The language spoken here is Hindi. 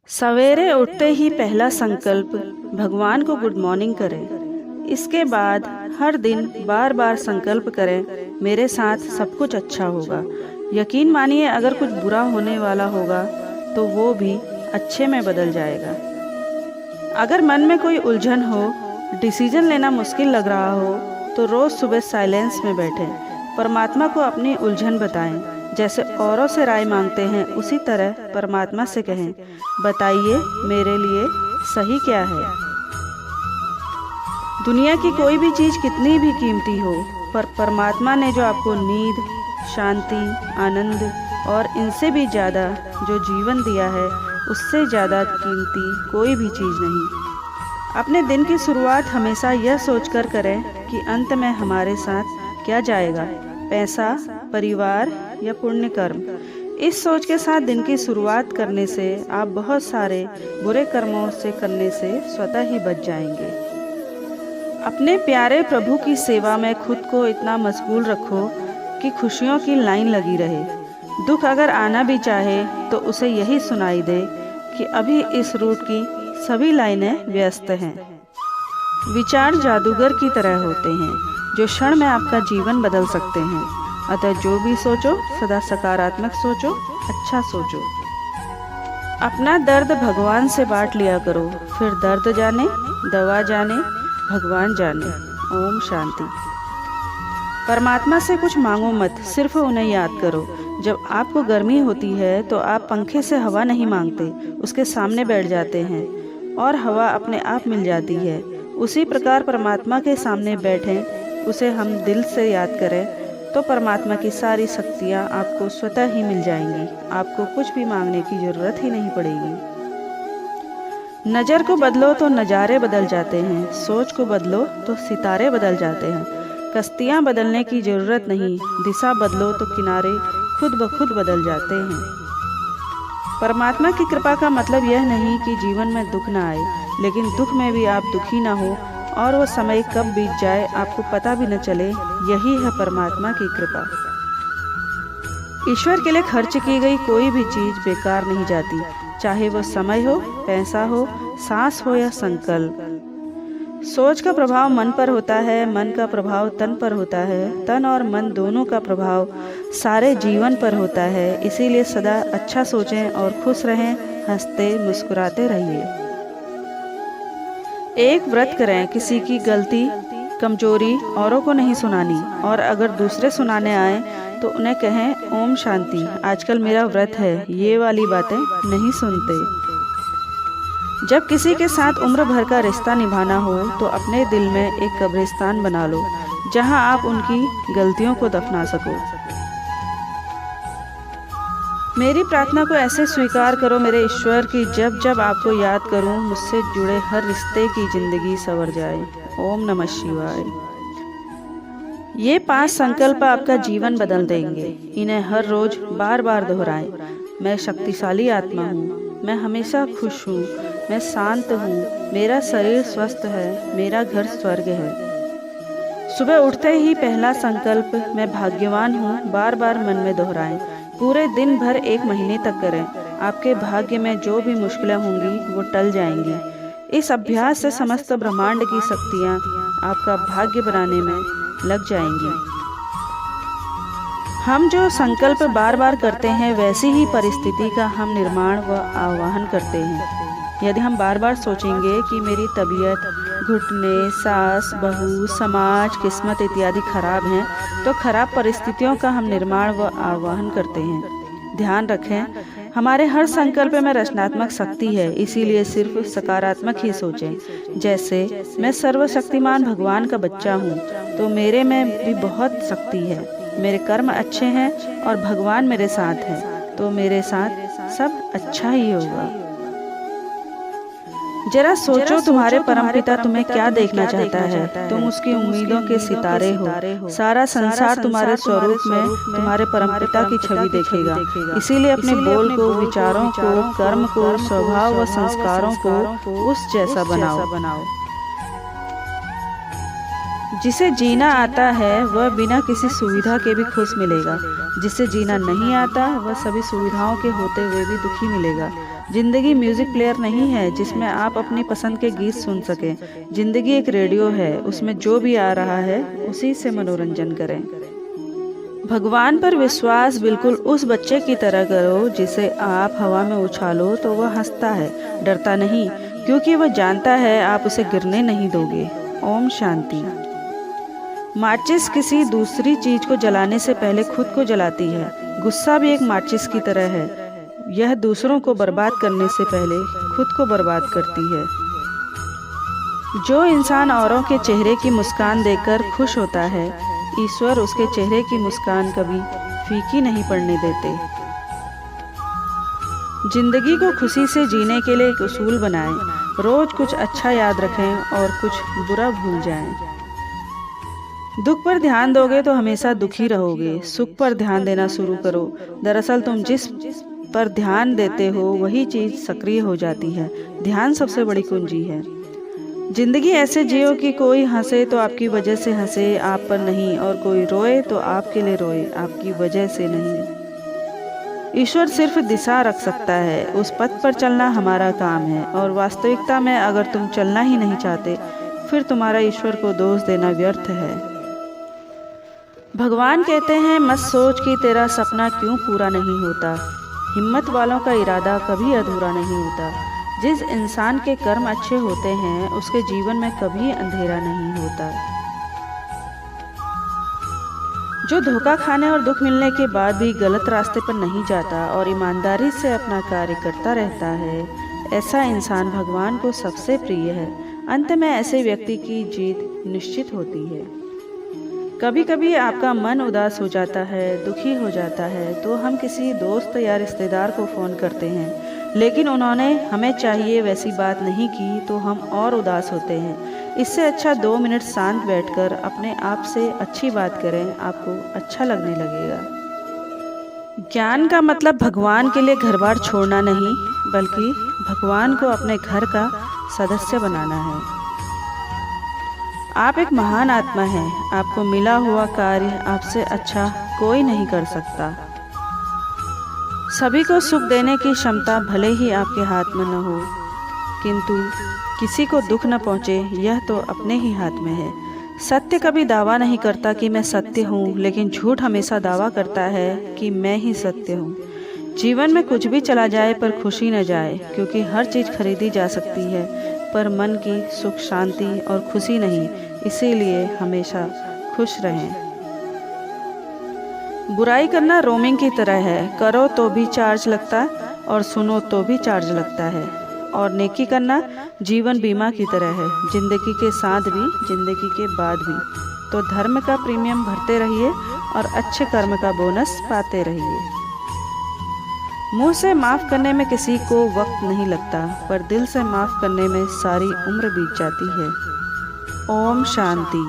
सवेरे उठते ही पहला संकल्प भगवान को गुड मॉर्निंग करें। इसके बाद हर दिन बार बार संकल्प करें, मेरे साथ सब कुछ अच्छा होगा। यकीन मानिए, अगर कुछ बुरा होने वाला होगा तो वो भी अच्छे में बदल जाएगा। अगर मन में कोई उलझन हो, डिसीजन लेना मुश्किल लग रहा हो, तो रोज़ सुबह साइलेंस में बैठें, परमात्मा को अपनी उलझन बताएं। जैसे औरों से राय मांगते हैं, उसी तरह परमात्मा से कहें, बताइए मेरे लिए सही क्या है। दुनिया की कोई भी चीज़ कितनी भी कीमती हो, पर परमात्मा ने जो आपको नींद, शांति, आनंद और इनसे भी ज़्यादा जो जीवन दिया है, उससे ज़्यादा कीमती कोई भी चीज़ नहीं। अपने दिन की शुरुआत हमेशा यह सोचकर करें कि अंत में हमारे साथ क्या जाएगा, पैसा, परिवार या पुण्य कर्म। इस सोच के साथ दिन की शुरुआत करने से आप बहुत सारे बुरे कर्मों से करने से स्वतः ही बच जाएंगे। अपने प्यारे प्रभु की सेवा में खुद को इतना मशगूल रखो कि खुशियों की लाइन लगी रहे। दुख अगर आना भी चाहे तो उसे यही सुनाई दे कि अभी इस रूट की सभी लाइनें व्यस्त हैं। विचार जादूगर की तरह होते हैं, जो क्षण में आपका जीवन बदल सकते हैं। अतः जो भी सोचो सदा सकारात्मक सोचो, अच्छा सोचो। अपना दर्द भगवान से बांट लिया करो, फिर दर्द जाने, दवा जाने, भगवान जाने। ओम शांति। परमात्मा से कुछ मांगो मत, सिर्फ उन्हें याद करो। जब आपको गर्मी होती है तो आप पंखे से हवा नहीं मांगते, उसके सामने बैठ जाते हैं और हवा अपने आप मिल जाती है। उसी प्रकार परमात्मा के सामने बैठें, उसे हम दिल से याद करें तो परमात्मा की सारी शक्तियाँ आपको स्वतः ही मिल जाएंगी। आपको कुछ भी मांगने की जरूरत ही नहीं पड़ेगी। नज़र को बदलो तो नज़ारे बदल जाते हैं, सोच को बदलो तो सितारे बदल जाते हैं। कश्तियाँ बदलने की जरूरत नहीं, दिशा बदलो तो किनारे खुद ब खुद बदल जाते हैं। परमात्मा की कृपा का मतलब यह नहीं कि जीवन में दुख ना आए, लेकिन दुख में भी आप दुखी ना हो और वो समय कब बीत जाए आपको पता भी न चले। यही है परमात्मा की कृपा। ईश्वर के लिए खर्च की गई कोई भी चीज़ बेकार नहीं जाती, चाहे वो समय हो, पैसा हो, सांस हो या संकल्प। सोच का प्रभाव मन पर होता है, मन का प्रभाव तन पर होता है, तन और मन दोनों का प्रभाव सारे जीवन पर होता है। इसीलिए सदा अच्छा सोचें और खुश रहें, हंसते मुस्कुराते रहिए। एक व्रत करें, किसी की गलती, कमजोरी औरों को नहीं सुनानी, और अगर दूसरे सुनाने आए तो उन्हें कहें ओम शांति, आजकल मेरा व्रत है, ये वाली बातें नहीं सुनते। जब किसी के साथ उम्र भर का रिश्ता निभाना हो तो अपने दिल में एक कब्रिस्तान बना लो, जहां आप उनकी गलतियों को दफना सको। मेरी प्रार्थना को ऐसे स्वीकार करो, मेरे ईश्वर की जब जब आपको याद करूं, मुझसे जुड़े हर रिश्ते की जिंदगी संवर जाए। ओम नमः शिवाय। ये 5 संकल्प आपका जीवन बदल देंगे। इन्हें हर रोज बार बार दोहराएं। मैं शक्तिशाली आत्मा हूँ, मैं हमेशा खुश हूँ, मैं शांत हूँ, मेरा शरीर स्वस्थ है, मेरा घर स्वर्ग है। सुबह उठते ही पहला संकल्प मैं भाग्यवान हूँ बार बार मन में दोहराएं। पूरे दिन भर 1 महीने तक करें। आपके भाग्य में जो भी मुश्किलें होंगी वो टल जाएंगी। इस अभ्यास से समस्त ब्रह्मांड की शक्तियाँ आपका भाग्य बनाने में लग जाएंगी। हम जो संकल्प बार बार करते हैं, वैसी ही परिस्थिति का हम निर्माण व आवाहन करते हैं। यदि हम बार बार सोचेंगे कि मेरी तबीयत, घुटने, सास, बहू, समाज, किस्मत इत्यादि खराब हैं, तो खराब परिस्थितियों का हम निर्माण व आवाहन करते हैं। ध्यान रखें, हमारे हर संकल्प में रचनात्मक शक्ति है, इसीलिए सिर्फ सकारात्मक ही सोचें। जैसे मैं सर्वशक्तिमान भगवान का बच्चा हूँ, तो मेरे में भी बहुत शक्ति है, मेरे कर्म अच्छे हैं और भगवान मेरे साथ है, तो मेरे साथ सब अच्छा ही होगा। जरा सोचो, तुम्हारे परमपिता तुम्हें क्या देखना चाहता है। तुम उसकी उम्मीदों के सितारे हो। सारा संसार तुम्हारे स्वरूप में तुम्हारे परमपिता की छवि देखेगा। इसीलिए अपने बोल को, विचारों को, कर्म को, स्वभाव व संस्कारों को उस जैसा बनाओ। जिसे जीना आता है वह बिना किसी सुविधा के भी खुश मिलेगा। जिसे जीना नहीं आता वह सभी सुविधाओं के होते हुए भी दुखी मिलेगा। जिंदगी म्यूजिक प्लेयर नहीं है जिसमें आप अपनी पसंद के गीत सुन सकें। जिंदगी एक रेडियो है, उसमें जो भी आ रहा है उसी से मनोरंजन करें। भगवान पर विश्वास बिल्कुल उस बच्चे की तरह करो जिसे आप हवा में उछालो तो वह हंसता है, डरता नहीं, क्योंकि वह जानता है आप उसे गिरने नहीं दोगे। ओम शांति। माचिस किसी दूसरी चीज को जलाने से पहले खुद को जलाती है। गुस्सा भी एक माचिस की तरह है, यह दूसरों को बर्बाद करने से पहले खुद को बर्बाद करती है। जो इंसान औरों के चेहरे की मुस्कान देखकर खुश होता है, ईश्वर उसके चेहरे की मुस्कान कभी फीकी नहीं पड़ने देते। जिंदगी को खुशी से जीने के लिए एक उसूल बनाएं। रोज कुछ अच्छा याद रखें और कुछ बुरा भूल जाएं। दुख पर ध्यान दोगे तो हमेशा दुखी रहोगे। सुख पर ध्यान देना शुरू करो। दरअसल तुम जिस पर ध्यान देते हो वही चीज सक्रिय हो जाती है। ध्यान सबसे बड़ी कुंजी है। जिंदगी ऐसे जियो कि कोई हंसे तो आपकी वजह से हंसे, आप पर नहीं, और कोई रोए तो आपके लिए रोए, आपकी वजह से नहीं। ईश्वर सिर्फ दिशा रख सकता है, उस पथ पर चलना हमारा काम है। और वास्तविकता में अगर तुम चलना ही नहीं चाहते फिर तुम्हारा ईश्वर को दोष देना व्यर्थ है। भगवान कहते हैं मत सोच कि तेरा सपना क्यों पूरा नहीं होता। हिम्मत वालों का इरादा कभी अधूरा नहीं होता। जिस इंसान के कर्म अच्छे होते हैं उसके जीवन में कभी अंधेरा नहीं होता। जो धोखा खाने और दुख मिलने के बाद भी गलत रास्ते पर नहीं जाता और ईमानदारी से अपना कार्य करता रहता है, ऐसा इंसान भगवान को सबसे प्रिय है। अंत में ऐसे व्यक्ति की जीत निश्चित होती है। कभी कभी आपका मन उदास हो जाता है, दुखी हो जाता है, तो हम किसी दोस्त या रिश्तेदार को फ़ोन करते हैं, लेकिन उन्होंने हमें चाहिए वैसी बात नहीं की तो हम और उदास होते हैं। इससे अच्छा 2 मिनट शांत बैठकर अपने आप से अच्छी बात करें, आपको अच्छा लगने लगेगा। ज्ञान का मतलब भगवान के लिए घर बार छोड़ना नहीं, बल्कि भगवान को अपने घर का सदस्य बनाना है। आप एक महान आत्मा हैं। आपको मिला हुआ कार्य आपसे अच्छा कोई नहीं कर सकता। सभी को सुख देने की क्षमता भले ही आपके हाथ में न हो, किंतु किसी को दुख न पहुंचे यह तो अपने ही हाथ में है। सत्य कभी दावा नहीं करता कि मैं सत्य हूँ, लेकिन झूठ हमेशा दावा करता है कि मैं ही सत्य हूँ। जीवन में कुछ भी चला जाए पर खुशी न जाए, क्योंकि हर चीज़ खरीदी जा सकती है पर मन की सुख शांति और खुशी नहीं। इसीलिए हमेशा खुश रहें। बुराई करना रोमिंग की तरह है, करो तो भी चार्ज लगता और सुनो तो भी चार्ज लगता है। और नेकी करना जीवन बीमा की तरह है, जिंदगी के साथ भी जिंदगी के बाद भी। तो धर्म का प्रीमियम भरते रहिए और अच्छे कर्म का बोनस पाते रहिए। मुंह से माफ़ करने में किसी को वक्त नहीं लगता, पर दिल से माफ़ करने में सारी उम्र बीत जाती है। ओम शांति।